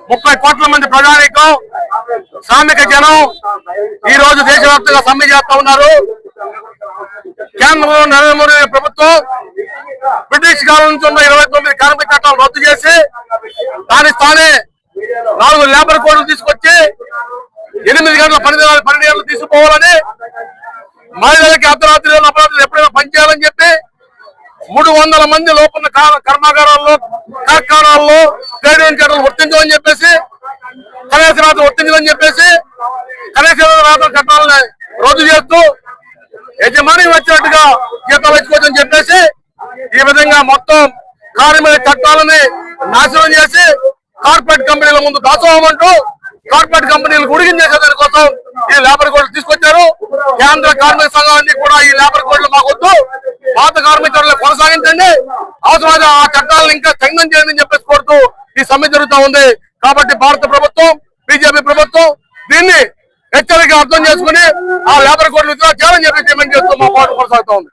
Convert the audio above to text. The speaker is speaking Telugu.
30 కోట్ల మంది ప్రజానీకం శ్రామిక జనం ఈ రోజు దేశవ్యాప్తంగా సమ్మె చేస్తా ఉన్నారు. కేంద్రంలో నరేంద్ర మోడీ ప్రభుత్వం బ్రిటిష్ కాలం నుంచి ఉన్న 29 కార్మిక చట్టాలు రద్దు చేసి దాని స్థానే 4 లేబర్ కోడ్లు తీసుకొచ్చి 8 గంటల పని గంటలు తీసుకుపోవాలని, మహిళలకి అర్ధరాత్రి అపరాత్రులు ఎప్పుడైనా పనిచేయాలని చెప్పి 300 మంది లోపల కర్మాగారాల్లో కార్ఖానాల్లో ట్రేడ్ యూనియన్ చట్టాలు వర్తించమని చెప్పేసి, కనీస రాత్రులు వర్తించమని చెప్పేసి కనీస రాత్రుల చట్టాలను రద్దు చేస్తూ యజమాని వచ్చినట్టుగా జీతాలు ఇచ్చుకోవచ్చని చెప్పేసి ఈ విధంగా మొత్తం కార్మిక చట్టాలని నాశనం చేసి కార్పొరేట్ కంపెనీల ముందు దాసోహం అంటూ కార్పొరేట్ కంపెనీలు ఉడిగించేసే దానికోసం ఈ లేబర్ కోడ్లు తీసుకొచ్చారు. కేంద్ర కార్మిక సంఘాలన్నీ కూడా ఈ లేబర్ కోడ్లు మాకొద్దు, పాత కార్మిక చట్టాలు కొనసాగించండి, అవసరమైన ఆ చట్టాలను ఇంకా సంఘం చేయండి అని చెప్పేసి కోరుతూ ఈ సమ్మె జరుగుతూ ఉంది. కాబట్టి భారత ప్రభుత్వం, బీజేపీ ప్రభుత్వం దీన్ని హెచ్చరిక అర్థం చేసుకుని ఆ లేబర్ కోడ్లు విత్డ్రా చేయాలని చెప్పి డిమాండ్ చేస్తూ మా పోరాటం కొనసాగుతూ ఉంది.